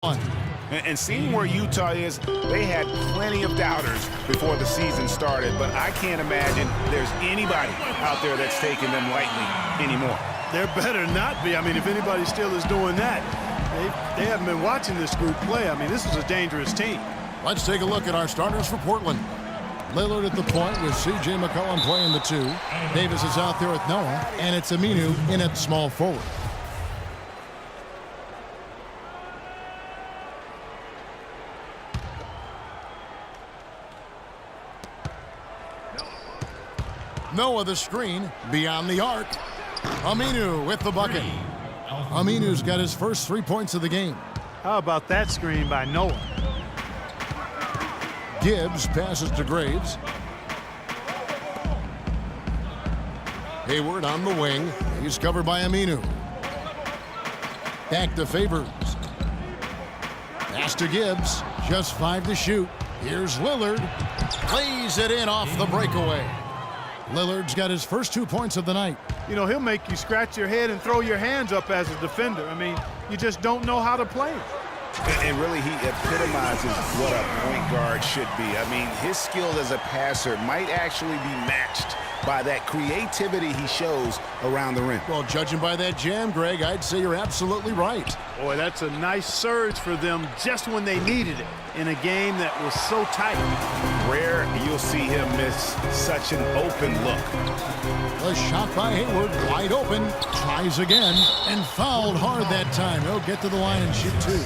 And seeing where Utah is, they had plenty of doubters before the season started, but I can't imagine there's anybody out there that's taking them lightly anymore. There better not be. I mean, if anybody still is doing that, they haven't been watching this group play. I mean, this is a dangerous team. Let's take a look at our starters for Portland. Lillard at the point with C.J. McCollum playing the 2. Davis is out there with Noah, and it's Aminu in at small forward. Noah the screen, beyond the arc. Aminu with the bucket. Aminu's got his first 3 points of the game. How about that screen by Noah? Gibbs passes to Graves. Hayward on the wing. He's covered by Aminu. Back to Favors. Pass to Gibbs. Just 5 to shoot. Here's Lillard. Plays it in off the breakaway. Lillard's got his first 2 points of the night. You know, he'll make you scratch your head and throw your hands up as a defender. I mean, you just don't know how to play him. And really, he epitomizes what a point guard should be. I mean, his skill as a passer might actually be matched by that creativity he shows around the rim. Well, judging by that jam, Greg, I'd say you're absolutely right. Boy, that's a nice surge for them just when they needed it in a game that was so tight. Rare you'll see him miss such an open look. A shot by Hayward, wide open, tries again, and fouled hard that time. He'll get to the line and shoot 2.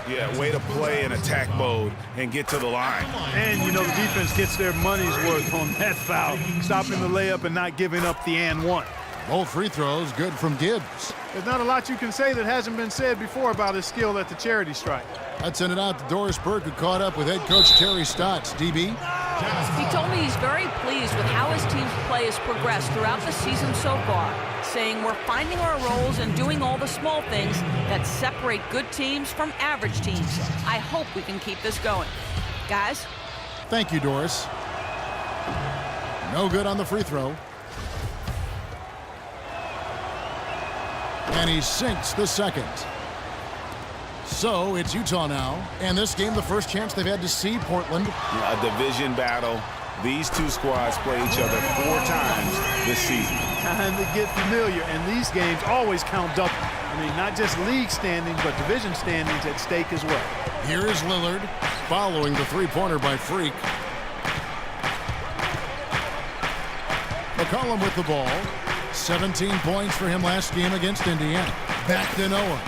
Yeah, way to play in attack mode and get to the line. And, you know, the defense gets their money's worth on that foul, stopping the layup and not giving up the and one. Both free throws good from Gibbs. There's not a lot you can say that hasn't been said before about his skill at the charity stripe. Let's send it out to Doris Burke, who caught up with head coach Terry Stotts. DB? He told me he's very pleased with how his team's play has progressed throughout the season so far, saying we're finding our roles and doing all the small things that separate good teams from average teams. I hope we can keep this going. Guys? Thank you, Doris. No good on the free throw. And he sinks the second. So it's Utah now. And this game, the first chance they've had to see Portland. A division battle. These two squads play each other 4 times this season. Time to get familiar, and these games always count double. I mean, not just league standings, but division standings at stake as well. Here is Lillard, following the three-pointer by Freak. McCollum with the ball. 17 points for him last game against Indiana. Back to Noah.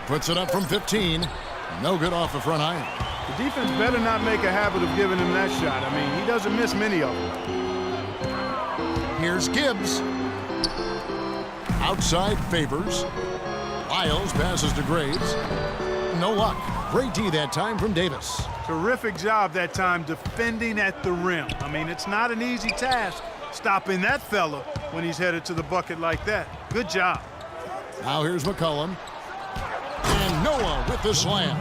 Puts it up from 15. No good off the front iron. The defense better not make a habit of giving him that shot. I mean, he doesn't miss many of them. Here's Gibbs. Outside Favors. Lyles passes to Graves. No luck. Great D that time from Davis. Terrific job that time defending at the rim. I mean, it's not an easy task stopping that fella when he's headed to the bucket like that. Good job. Now here's McCollum. And Noah with the slam.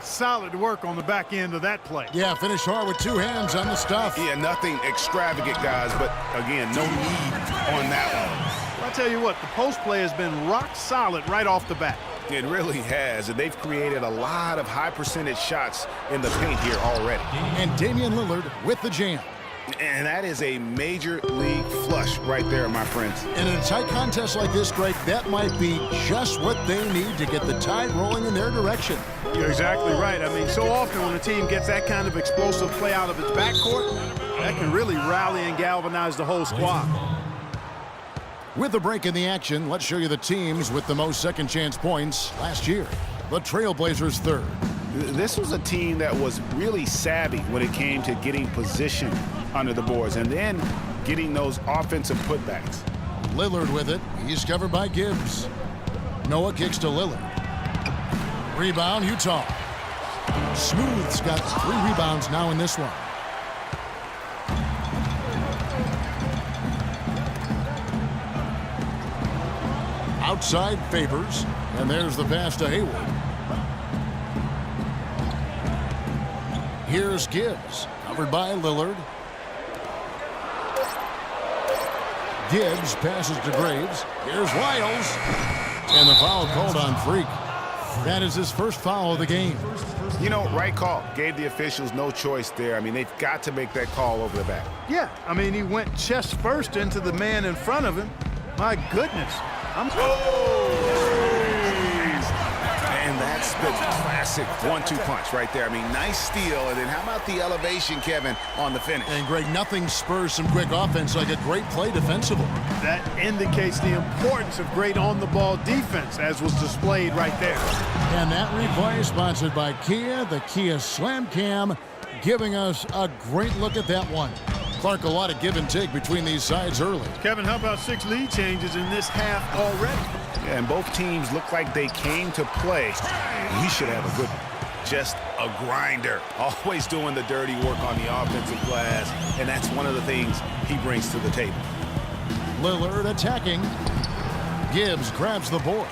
Solid work on the back end of that play. Yeah, finished hard with 2 hands on the stuff. Yeah, nothing extravagant, guys, but again, no need on that one. I'll tell you what, the post play has been rock solid right off the bat. It really has, and they've created a lot of high percentage shots in the paint here already. And Damian Lillard with the jam. And that is a major league flush right there, my friends. And in a tight contest like this, Greg, that might be just what they need to get the tide rolling in their direction. You're exactly right. I mean, so often when a team gets that kind of explosive play out of its backcourt, that can really rally and galvanize the whole squad. With a break in the action, let's show you the teams with the most second chance points last year. The Trailblazers third. This was a team that was really savvy when it came to getting position under the boards and then getting those offensive putbacks. Lillard with it. He's covered by Gibbs. Noah kicks to Lillard. Rebound, Utah. Smooth's got 3 rebounds now in this one. Outside Favors. And there's the pass to Hayward. Here's Gibbs, covered by Lillard. Gibbs passes to Graves. Here's Lyles. And the foul called on Freak. That is his first foul of the game. You know, right call. Gave the officials no choice there. I mean, they've got to make that call over the back. Yeah, I mean, he went chest first into the man in front of him. My goodness. And that's the classic 1-2 punch right there. I mean, nice steal. And then how about the elevation, Kevin, on the finish? And Greg, nothing spurs some quick offense like a great play defensively. That indicates the importance of great on-the-ball defense, as was displayed right there. And that replay is sponsored by Kia, the Kia Slam Cam, giving us a great look at that one. Clark, a lot of give and take between these sides early. Kevin, how about 6 lead changes in this half already? Yeah, and both teams look like they came to play. We should have a good one. Just a grinder. Always doing the dirty work on the offensive glass, and that's one of the things he brings to the table. Lillard attacking. Gibbs grabs the board.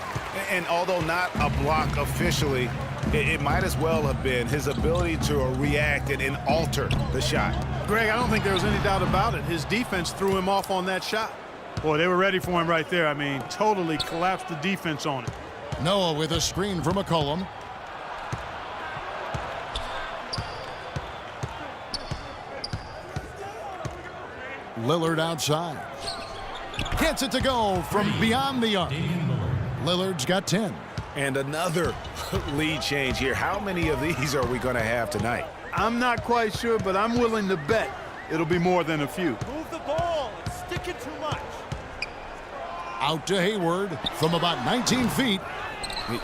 And although not a block officially, it might as well have been his ability to react and alter the shot. Greg, I don't think there was any doubt about it. His defense threw him off on that shot. Boy, they were ready for him right there. I mean, totally collapsed the defense on him. Noah with a screen from McCollum. Lillard outside. Gets it to go from beyond the arc. Lillard's got 10. And another lead change here. How many of these are we going to have tonight? I'm not quite sure, but I'm willing to bet it'll be more than a few. Move the ball. It's sticking too much. Out to Hayward from about 19 feet.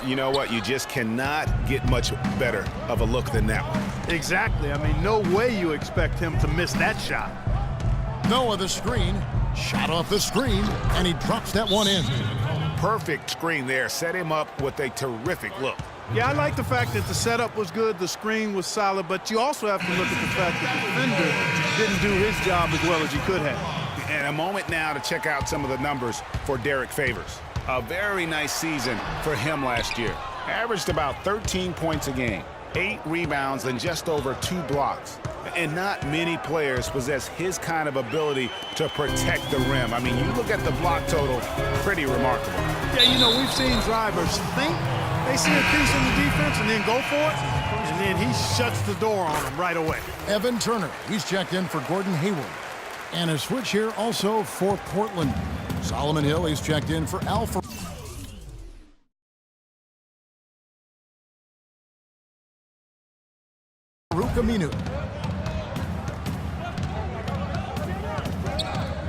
You know what? You just cannot get much better of a look than that one. Exactly. I mean, no way you expect him to miss that shot. Noah the screen. Shot off the screen, and he drops that one in. Perfect screen there. Set him up with a terrific look. Yeah, I like the fact that the setup was good, the screen was solid, but you also have to look at the fact that the defender didn't do his job as well as he could have. And a moment now to check out some of the numbers for Derek Favors. A very nice season for him last year. Averaged about 13 points a game, 8 rebounds, and just over 2 blocks. And not many players possess his kind of ability to protect the rim. I mean, you look at the block total, pretty remarkable. Yeah, you know, we've seen drivers think they see a piece in the defense and then go for it, and then he shuts the door on them right away. Evan Turner, he's checked in for Gordon Hayward. And a switch here also for Portland. Solomon Hill, he's checked in for Alfred. Aminu.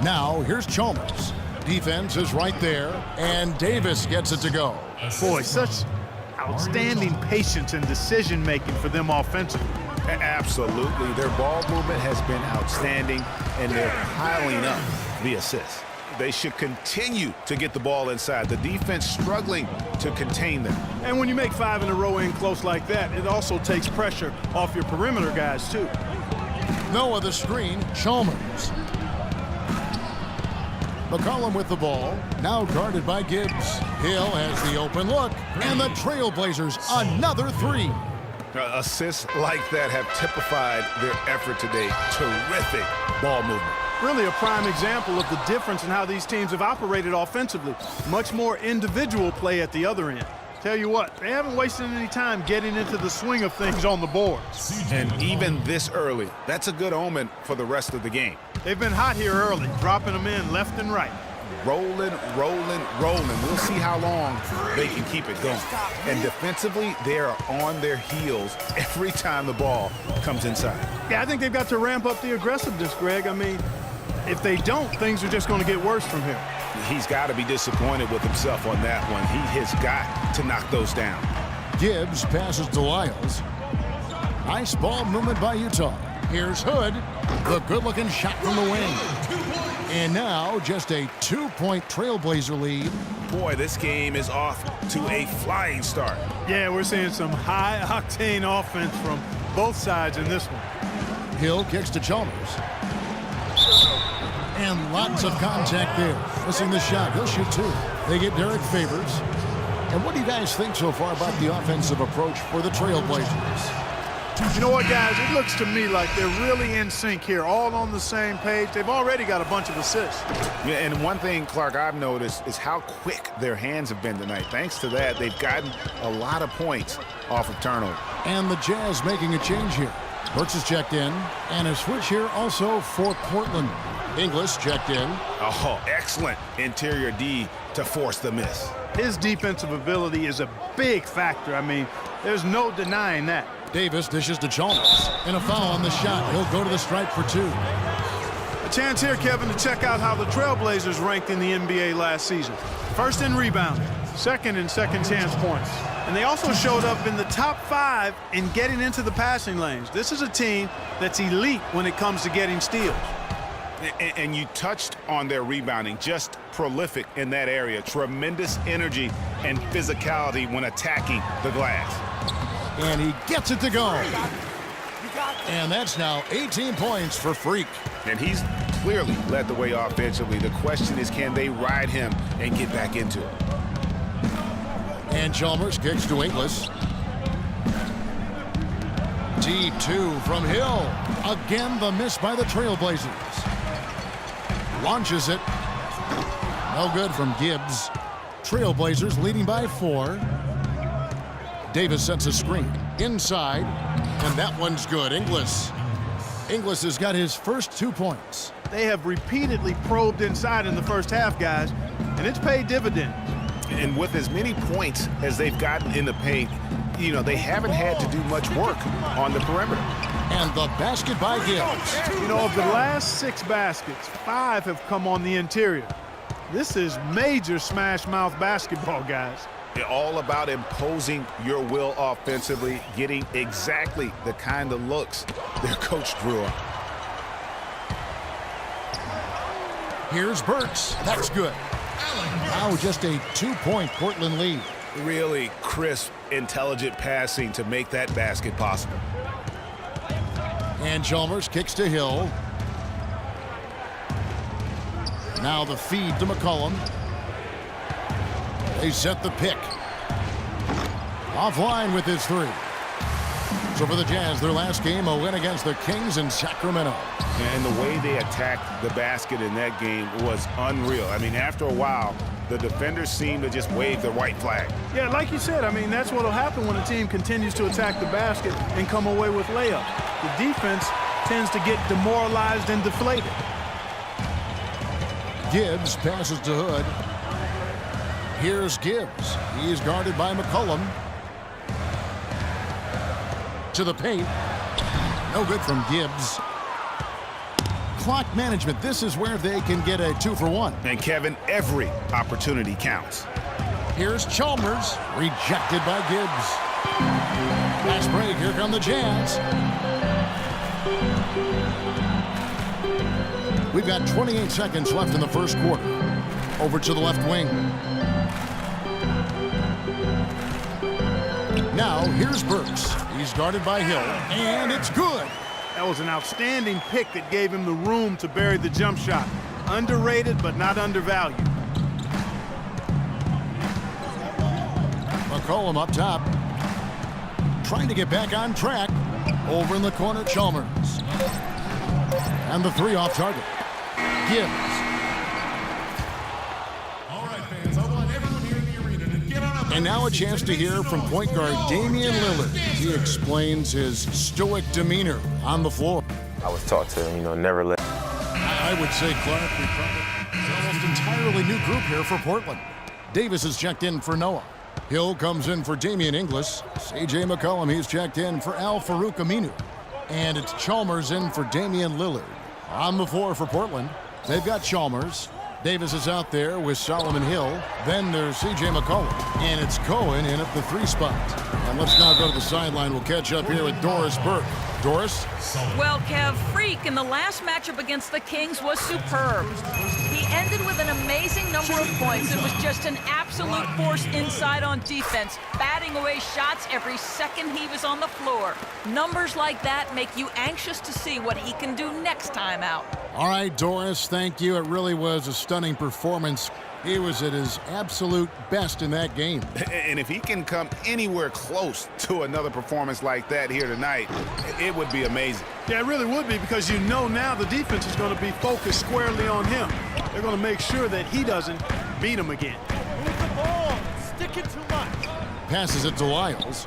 Now, here's Chalmers. Defense is right there, and Davis gets it to go. Boy, such outstanding patience and decision-making for them offensively. Absolutely. Their ball movement has been outstanding, and they're piling up the assists. They should continue to get the ball inside. The defense struggling to contain them. And when you make 5 in a row in close like that, it also takes pressure off your perimeter guys, too. Noah the screen, Chalmers. McCollum with the ball, now guarded by Gibbs. Hill has the open look, and the Trailblazers another 3. Assists like that have typified their effort today. Terrific ball movement. Really a prime example of the difference in how these teams have operated offensively. Much more individual play at the other end. Tell you what, they haven't wasted any time getting into the swing of things on the board. And even this early, that's a good omen for the rest of the game. They've been hot here early, dropping them in left and right. Rolling, rolling, rolling. We'll see how long they can keep it going. And defensively, they are on their heels every time the ball comes inside. Yeah, I think they've got to ramp up the aggressiveness, Greg. I mean, if they don't, things are just going to get worse from here. He's got to be disappointed with himself on that one. He has got to knock those down. Gibbs passes to Lyles. Nice ball movement by Utah. Here's Hood. The good-looking shot from the wing. And now just a 2-point Trailblazer lead. Boy, this game is off to a flying start. Yeah, we're seeing some high-octane offense from both sides in this one. Hill kicks to Chalmers. And lots of contact there. Missing the shot. He'll shoot 2. They get Derek Favors. And what do you guys think so far about the offensive approach for the Trailblazers? You know what, guys? It looks to me like they're really in sync here, all on the same page. They've already got a bunch of assists. Yeah, and one thing, Clark, I've noticed is how quick their hands have been tonight. Thanks to that, they've gotten a lot of points off of turnover. And the Jazz making a change here. Burks is checked in, and a switch here also for Portland. Ingles checked in. Oh, excellent interior D to force the miss. His defensive ability is a big factor. I mean, there's no denying that. Davis dishes to Chalmers. And a foul on the shot. He'll go to the stripe for 2. A chance here, Kevin, to check out how the Trailblazers ranked in the NBA last season. First in rebounding, second in second chance points. And they also showed up in the top 5 in getting into the passing lanes. This is a team that's elite when it comes to getting steals. And you touched on their rebounding, just prolific in that area. Tremendous energy and physicality when attacking the glass. And he gets it to go. And that's now 18 points for Freak. And he's clearly led the way offensively. The question is, can they ride him and get back into it? And Chalmers kicks to Ingles. T2 from Hill. Again, the miss by the Trailblazers. Launches it. No good from Gibbs. Trailblazers leading by 4. Davis sets a screen inside, and that one's good. Ingles has got his first 2 points. They have repeatedly probed inside in the first half, guys, and it's paid dividends. And with as many points as they've gotten in the paint, you know, they haven't had to do much work on the perimeter. And the basket by Gibbs. You know, of the last 6 baskets, 5 have come on the interior. This is major smash-mouth basketball, guys. All about imposing your will offensively, getting exactly the kind of looks their coach drew up. Here's Burks. That's good. Now just a 2-point Portland lead. Really crisp, intelligent passing to make that basket possible. And Chalmers kicks to Hill. Now the feed to McCollum. They set the pick. Offline with his 3. So for the Jazz, their last game, a win against the Kings in Sacramento. And the way they attacked the basket in that game was unreal. I mean, after a while, the defenders seemed to just wave the white flag. Yeah, like you said, I mean, that's what will happen when a team continues to attack the basket and come away with layups. The defense tends to get demoralized and deflated. Gibbs passes to Hood. Here's Gibbs. He's guarded by McCollum. To the paint. No good from Gibbs. Clock management. This is where they can get a 2-for-1. And Kevin, every opportunity counts. Here's Chalmers. Rejected by Gibbs. Fast break. Here come the Jazz. We've got 28 seconds left in the first quarter. Over to the left wing. Now, here's Burks. He's guarded by Hill, and it's good. That was an outstanding pick that gave him the room to bury the jump shot. Underrated, but not undervalued. McCollum up top. Trying to get back on track. Over in the corner, Chalmers. And the 3 off target. Gibbs. And now a chance to hear from point guard Damian Lillard. He explains his stoic demeanor on the floor. I was taught to, never let. I would say, Clark, it's an almost entirely new group here for Portland. Davis is checked in for Noah. Hill comes in for Damian Ingles. C.J. McCollum, he's checked in for Al-Farouq Aminu. And it's Chalmers in for Damian Lillard. On the floor for Portland, they've got Chalmers. Davis is out there with Solomon Hill. Then there's C.J. McCollum. And it's Cohen in at the 3 spot. And let's now go to the sideline. We'll catch up here with Doris Burke. Doris? Well, Kev, Freak in the last matchup against the Kings was superb. He ended with an amazing number of points. It was just an absolute force inside on defense, batting away shots every second he was on the floor. Numbers like that make you anxious to see what he can do next time out. All right, Doris, thank you. It really was a stunning performance. He was at his absolute best in that game. And if he can come anywhere close to another performance like that here tonight, it would be amazing. Yeah, it really would be, because you know now the defense is going to be focused squarely on him. They're going to make sure that he doesn't beat him again. Move the ball. It's sticking too much. Passes it to Lyles.